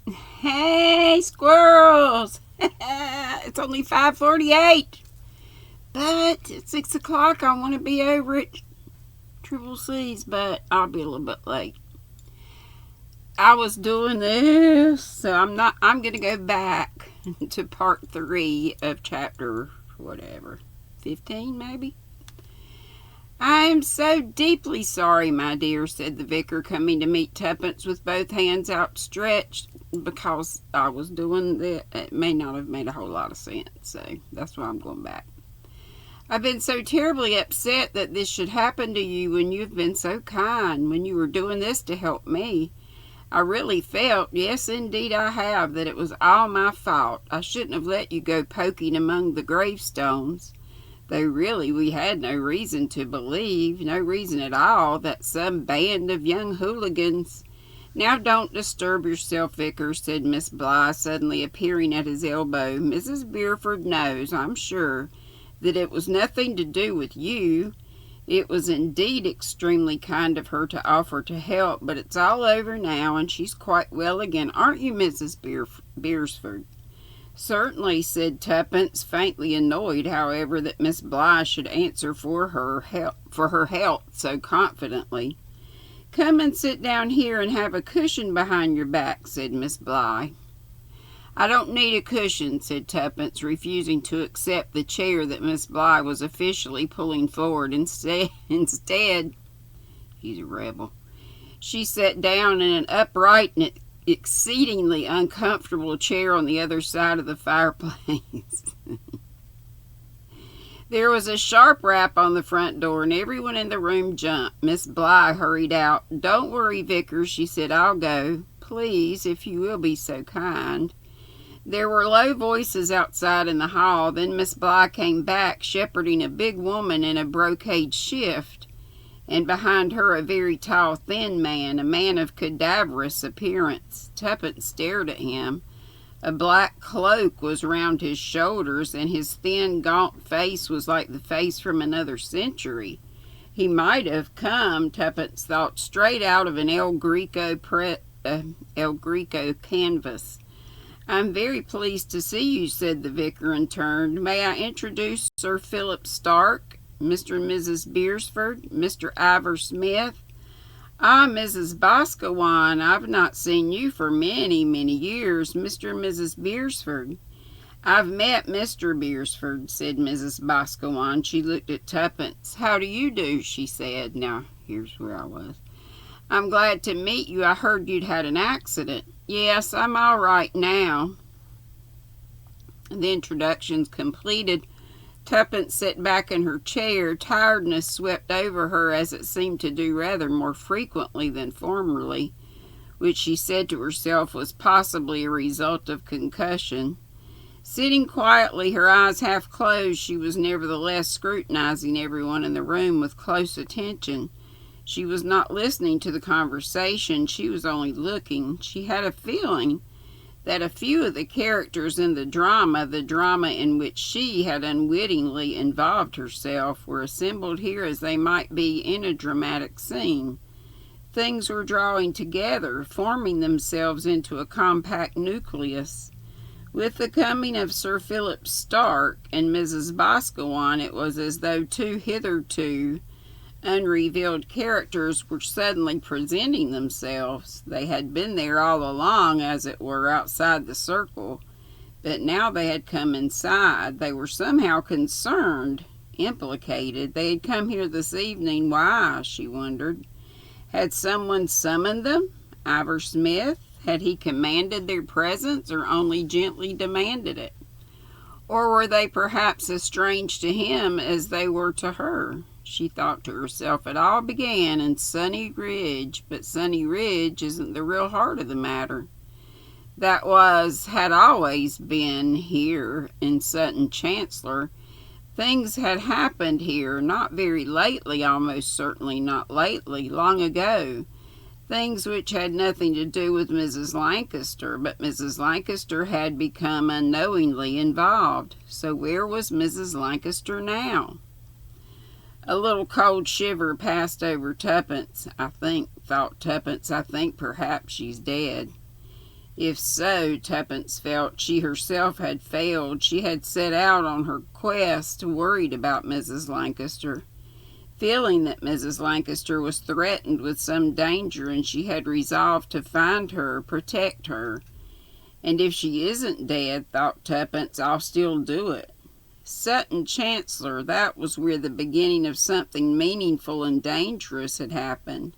Hey, squirrels! It's only 5:48, but at 6 o'clock I want to be over at Triple C's, but I'll be a little bit late. I was doing this, so I'm going to go back to part 3 of chapter, whatever, 15 maybe? I am so deeply sorry, my dear, said the vicar, coming to meet Tuppence with both hands outstretched, because I was doing that. It may not have made a whole lot of sense, so that's why I'm going back. I've been so terribly upset that this should happen to you when you've been so kind, when you were doing this to help me. I really felt, yes indeed I have, that it was all my fault. I shouldn't have let you go poking among the gravestones. Though really we had no reason to believe, no reason at all, that some band of young hooligans... Now don't disturb yourself, Vicar, said Miss Bly, suddenly appearing at his elbow. Mrs. Beerford knows, I'm sure, that it was nothing to do with you. It was indeed extremely kind of her to offer to help, but it's all over now, and she's quite well again. Aren't you, Mrs. Beersford? Certainly, said Tuppence, faintly annoyed, however, that Miss Bly should answer for her health so confidently. Come and sit down here and have a cushion behind your back, said Miss Bly. I don't need a cushion, said Tuppence, refusing to accept the chair that Miss Bly was officially pulling forward. Instead, he's a rebel. She sat down in an upright and exceedingly uncomfortable chair on the other side of the fireplace. There was a sharp rap on the front door, and everyone in the room jumped. Miss Bly hurried out. Don't worry, Vickers, she said. I'll go. Please, if you will be so kind. There were low voices outside in the hall. Then Miss Bly came back, shepherding a big woman in a brocade shift, and behind her a very tall, thin man, a man of cadaverous appearance. Tuppence stared at him. A black cloak was round his shoulders, and his thin, gaunt face was like the face from another century. He might have come, Tuppence thought, straight out of an El Greco canvas. I'm very pleased to see you, said the vicar, and turned. May I introduce Sir Philip Stark, Mr. and Mrs. Beersford, Mr. Ivor Smith? Ah, Mrs. Boscawen, I've not seen you for many, many years. Mr. and Mrs. Beersford. I've met Mr. Beersford, said Mrs. Boscawen. She looked at Tuppence. How do you do, she said. Now, here's where I was. I'm glad to meet you. I heard you'd had an accident. Yes, I'm all right now. The introductions completed, Tuppence sat back in her chair. Tiredness swept over her, as it seemed to do rather more frequently than formerly, which she said to herself was possibly a result of concussion. Sitting quietly, her eyes half closed, she was nevertheless scrutinizing everyone in the room with close attention. She was not listening to the conversation, she was only looking. She had a feeling that a few of the characters in the drama in which she had unwittingly involved herself, were assembled here as they might be in a dramatic scene. Things were drawing together, forming themselves into a compact nucleus. With the coming of Sir Philip Stark and Mrs. Boscawen, it was as though two hitherto unrevealed characters were suddenly presenting themselves. They had been there all along, as it were, outside the circle, but now they had come inside. They were somehow concerned, implicated. They had come here this evening. Why, she wondered. Had someone summoned them? Ivor Smith? Had he commanded their presence, or only gently demanded it? Or were they perhaps as strange to him as they were to her? She thought to herself, it all began in Sunny Ridge, but Sunny Ridge isn't the real heart of the matter. That had always been here in Sutton Chancellor. Things had happened here, not very lately, almost certainly not lately, long ago. Things which had nothing to do with Mrs. Lancaster, but Mrs. Lancaster had become unknowingly involved. So where was Mrs. Lancaster now? A little cold shiver passed over Tuppence. Thought Tuppence, I think perhaps she's dead. If so, Tuppence felt, she herself had failed. She had set out on her quest worried about Mrs. Lancaster, feeling that Mrs. Lancaster was threatened with some danger, and she had resolved to find her, protect her. And if she isn't dead, thought Tuppence, I'll still do it. Sutton Chancellor, that was where the beginning of something meaningful and dangerous had happened.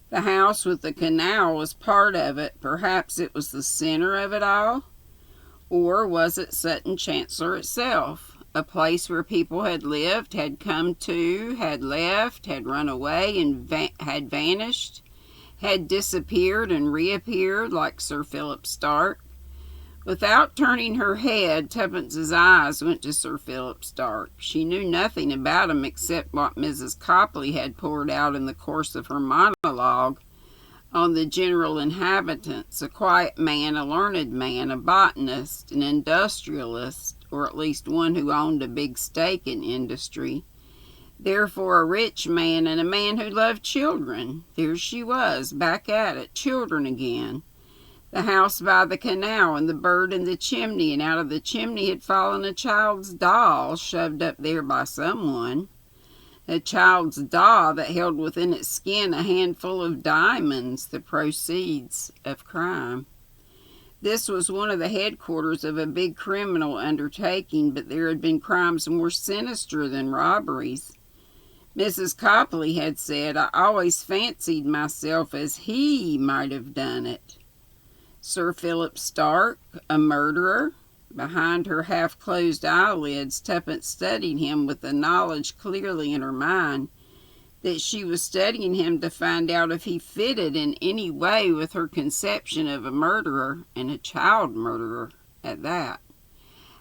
The house with the canal was part of it. Perhaps it was the center of it all? Or was it Sutton Chancellor itself? A place where people had lived, had come to, had left, had run away and had vanished, had disappeared and reappeared like Sir Philip Stark? Without turning her head, Tuppence's eyes went to Sir Philip Stark. She knew nothing about him except what Mrs. Copley had poured out in the course of her monologue on the general inhabitants, a quiet man, a learned man, a botanist, an industrialist, or at least one who owned a big stake in industry. Therefore a rich man and a man who loved children. There she was, back at it, children again. The house by the canal and the bird in the chimney, and out of the chimney had fallen a child's doll, shoved up there by someone. A child's doll that held within its skin a handful of diamonds, the proceeds of crime. This was one of the headquarters of a big criminal undertaking, but there had been crimes more sinister than robberies. Mrs. Copley had said, I always fancied myself as he might have done it. Sir Philip Stark, a murderer? Behind her half-closed eyelids, Tuppence studied him with the knowledge clearly in her mind that she was studying him to find out if he fitted in any way with her conception of a murderer, and a child murderer at that.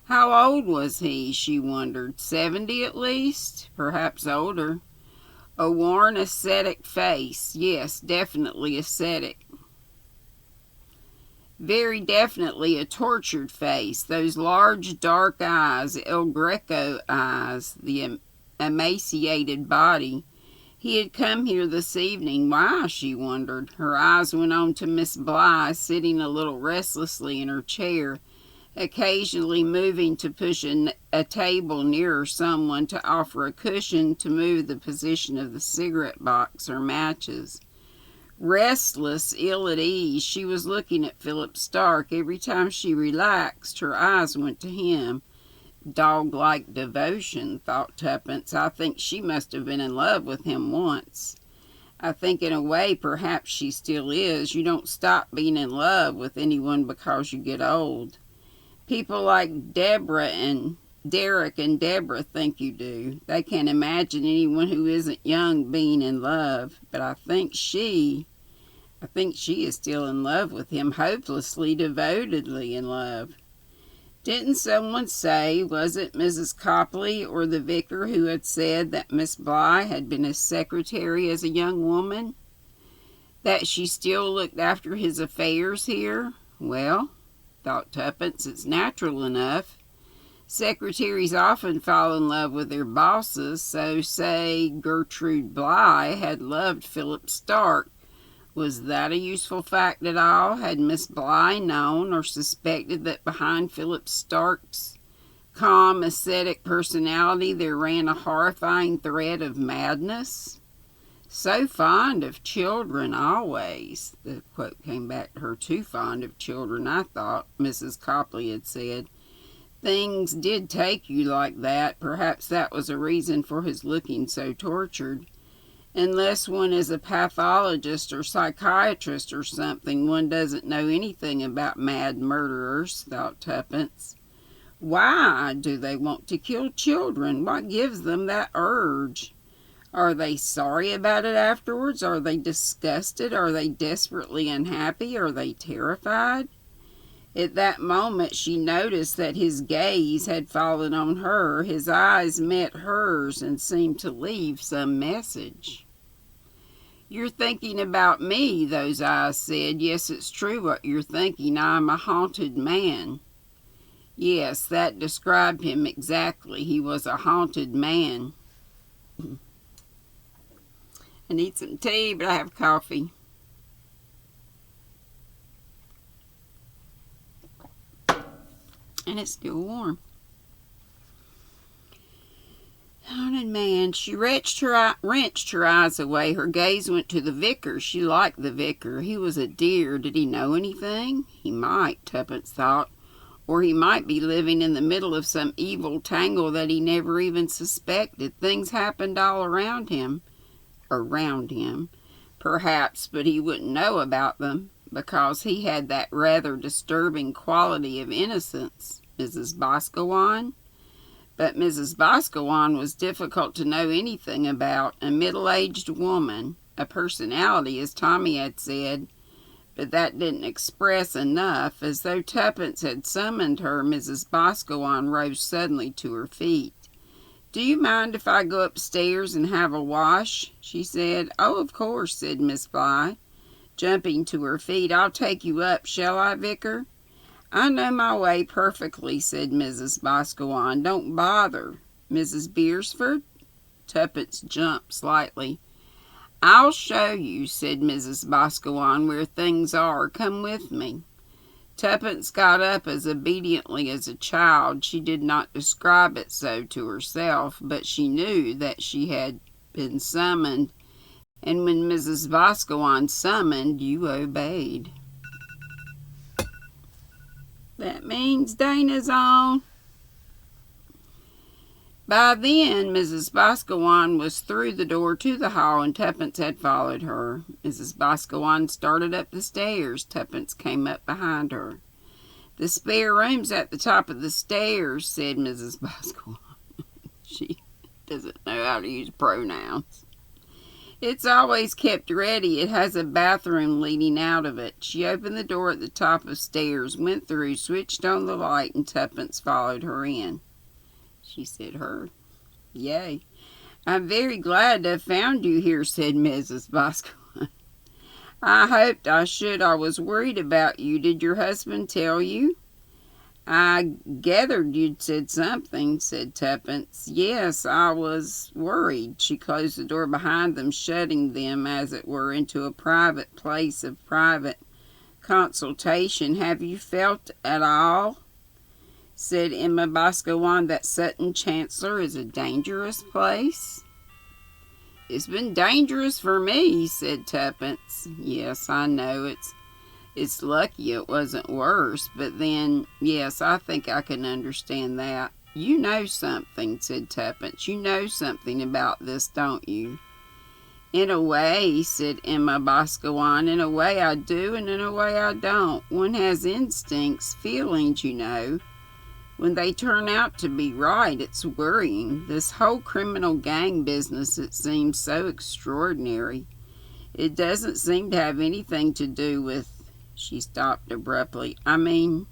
How old was he, she wondered? 70 at least? Perhaps older. A worn, ascetic face. Yes, definitely ascetic. Very definitely a tortured face, those large dark eyes, El Greco eyes, the emaciated body. He had come here this evening. Why, she wondered. Her eyes went on to Miss Bly, sitting a little restlessly in her chair, occasionally moving to push a table nearer someone, to offer a cushion, to move the position of the cigarette box or matches. Restless, ill at ease, she was looking at Philip Stark. Every time she relaxed, her eyes went to him. Dog-like devotion, thought Tuppence. I think she must have been in love with him once. I think in a way perhaps she still is. You don't stop being in love with anyone because you get old. People like Derek and Deborah think you do. They can't imagine anyone who isn't young being in love. But I think she is still in love with him, hopelessly, devotedly in love. Didn't someone say, was it Mrs. Copley or the vicar, who had said that Miss Bly had been his secretary as a young woman? That she still looked after his affairs here? Well, thought Tuppence, it's natural enough. Secretaries often fall in love with their bosses, so say Gertrude Bly had loved Philip Stark. Was that a useful fact at all? Had Miss Bly known or suspected that behind Philip Stark's calm, ascetic personality there ran a horrifying thread of madness? So fond of children always. The quote came back to her. Too fond of children, I thought, Mrs. Copley had said. Things did take you like that. Perhaps that was a reason for his looking so tortured. Unless one is a pathologist or psychiatrist or something, one doesn't know anything about mad murderers, thought Tuppence. Why do they want to kill children? What gives them that urge? Are they sorry about it afterwards? Are they disgusted? Are they desperately unhappy? Are they terrified? At that moment she noticed that his gaze had fallen on her. His eyes met hers and seemed to leave some message. You're thinking about me, those eyes said. Yes, it's true what you're thinking. I'm a haunted man. Yes, that described him exactly. He was a haunted man. I need some tea, but I have coffee. And it's still warm. Haunted man. She wrenched her eyes away. Her gaze went to the vicar. She liked the vicar. He was a dear. Did he know anything? He might, Tuppence thought. Or he might be living in the middle of some evil tangle that he never even suspected. Things happened all around him. Perhaps, but he wouldn't know about them, because he had that rather disturbing quality of innocence. Mrs. Boscawen? But Mrs. Boscawen was difficult to know anything about. A middle-aged woman, a personality, as Tommy had said, but that didn't express enough. As though Tuppence had summoned her, Mrs. Boscawen rose suddenly to her feet. "Do you mind if I go upstairs and have a wash?" she said. "Oh, of course," said Miss Bly, jumping to her feet. "I'll take you up, shall I, Vicar?" "I know my way perfectly," said Mrs. Boscawen. "Don't bother." "Mrs. Beresford?" Tuppence jumped slightly. "I'll show you," said Mrs. Boscawen, "where things are. Come with me." Tuppence got up as obediently as a child. She did not describe it so to herself, but she knew that she had been summoned, and when Mrs. Boscawen summoned, you obeyed. That means Dana's on. By then, Mrs. Boscawen was through the door to the hall, and Tuppence had followed her. Mrs. Boscawen started up the stairs. Tuppence came up behind her. "The spare room's at the top of the stairs," said Mrs. Boscawen. She doesn't know how to use pronouns. "It's always kept ready. It has a bathroom leading out of it." She opened the door at the top of stairs, went through, switched on the light, and Tuppence followed her in. She said her. "Yay. I'm very glad to have found you here," said Mrs. Boscawen. "I hoped I should. I was worried about you. Did your husband tell you?" "I gathered you'd said something," said Tuppence. "Yes, I was worried." She closed the door behind them, shutting them, as it were, into a private place of private consultation. "Have you felt at all," said Emma Boscawen, "that Sutton Chancellor is a dangerous place?" "It's been dangerous for me," said Tuppence. "Yes, I know. It's lucky it wasn't worse, but then, yes, I think I can understand that." "You know something," said Tuppence. "You know something about this, don't you?" "In a way," said Emma Boscawen. "In a way I do, and in a way I don't. One has instincts, feelings, you know. When they turn out to be right, it's worrying. This whole criminal gang business, it seems so extraordinary. It doesn't seem to have anything to do with—" She stopped abruptly. "I mean,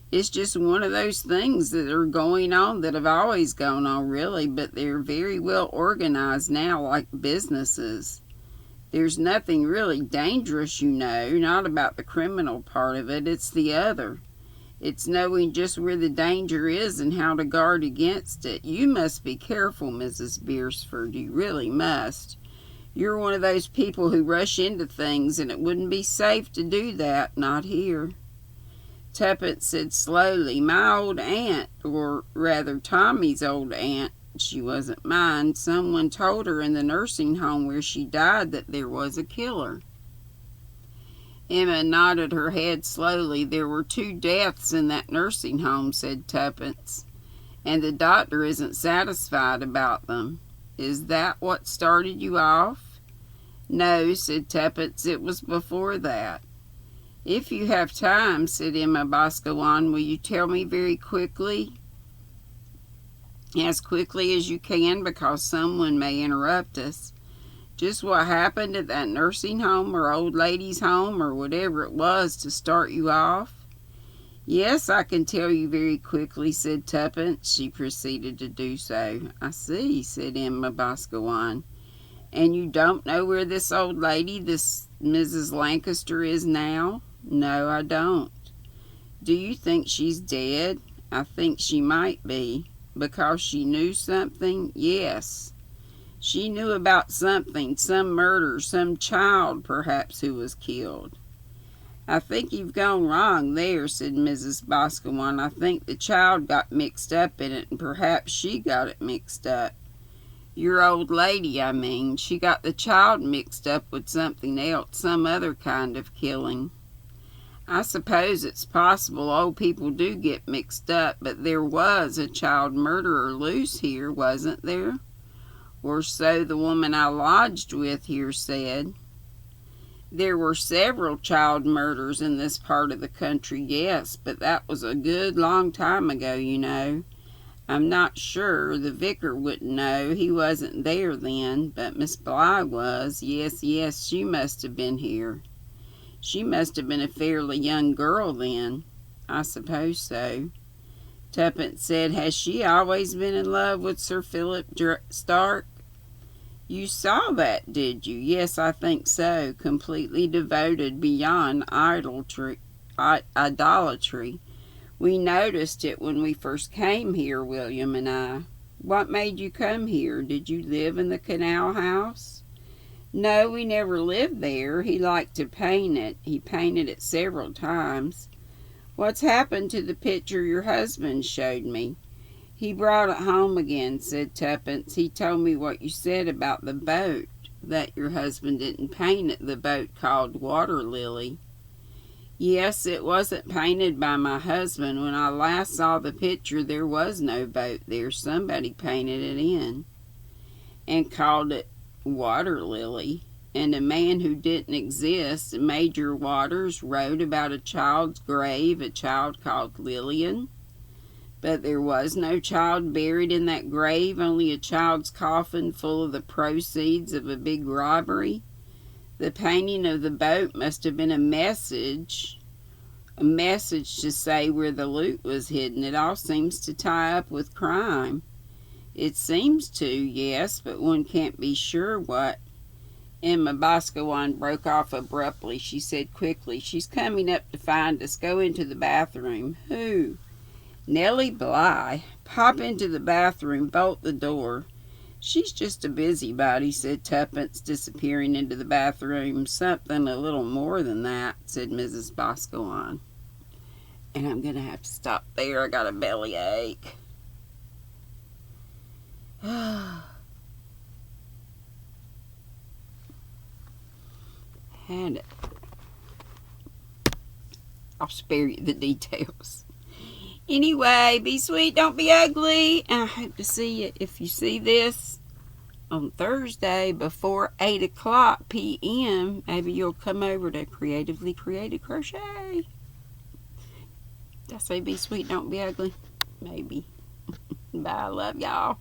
it's just one of those things that are going on that have always gone on, really, but they're very well organized now, like businesses. There's nothing really dangerous, you know, not about the criminal part of it. It's the other. It's knowing just where the danger is and how to guard against it. You must be careful, Mrs. Beresford. You really must. You're one of those people who rush into things, and it wouldn't be safe to do that, not here." Tuppence said slowly, "My old aunt, or rather Tommy's old aunt, she wasn't mine, someone told her in the nursing home where she died that there was a killer." Emma nodded her head slowly. "There were 2 deaths in that nursing home," said Tuppence, "and the doctor isn't satisfied about them. Is that what started you off?" "No," said Tuppence, "it was before that." "If you have time," said Emma Boscawen, "will you tell me very quickly, as quickly as you can, because someone may interrupt us, just what happened at that nursing home or old lady's home or whatever it was to start you off?" "Yes, I can tell you very quickly," said Tuppence. She proceeded to do so. "I see," said Emma Boscawen. "And you don't know where this old lady, this Mrs. Lancaster, is now?" "No, I don't." "Do you think she's dead?" "I think she might be." "Because she knew something?" "Yes. She knew about something, some murder, some child perhaps who was killed." "I think you've gone wrong there," said Mrs. Boscawen. "I think the child got mixed up in it, and perhaps she got it mixed up." "Your old lady, I mean. She got the child mixed up with something else, some other kind of killing." "I suppose it's possible old people do get mixed up, but there was a child murderer loose here, wasn't there? Or so the woman I lodged with here said." "There were several child murders in this part of the country, yes, but that was a good long time ago, you know. I'm not sure. The vicar wouldn't know. He wasn't there then, but Miss Bly was. Yes, she must have been here." "She must have been a fairly young girl then." "I suppose so." Tuppence said, "Has she always been in love with Sir Philip Stark?" "You saw that, did you?" "Yes, I think so. Completely devoted beyond idolatry. We noticed it when we first came here, William and I." "What made you come here? Did you live in the canal house?" "No, we never lived there. He liked to paint it. He painted it several times." "What's happened to the picture your husband showed me?" "He brought it home again," said Tuppence. "He told me what you said about the boat, that your husband didn't paint it, the boat called Water Lily." "Yes, it wasn't painted by my husband. When I last saw the picture there was no boat there. Somebody painted it in and called it Water Lily. And a man who didn't exist, Major Waters, wrote about a child's grave, a child called Lillian. But there was no child buried in that grave, only a child's coffin full of the proceeds of a big robbery. The painting of the boat must have been a message to say where the loot was hidden. It all seems to tie up with crime." "It seems to, yes, but one can't be sure what—" Emma Boscawen broke off abruptly. She said quickly, "She's coming up to find us. Go into the bathroom." "Who?" "Nellie Bly. Pop into the bathroom. Bolt the door." "She's just a busybody," said Tuppence, disappearing into the bathroom. "Something a little more than that," said Mrs. Boscawen. And I'm going to have to stop there. I got a belly ache. Had it. I'll spare you the details. Anyway, be sweet, don't be ugly. And I hope to see you, if you see this, on Thursday before 8 o'clock p.m. Maybe you'll come over to Creatively Created Crochet. Did I say be sweet, don't be ugly? Maybe. Bye, I love y'all.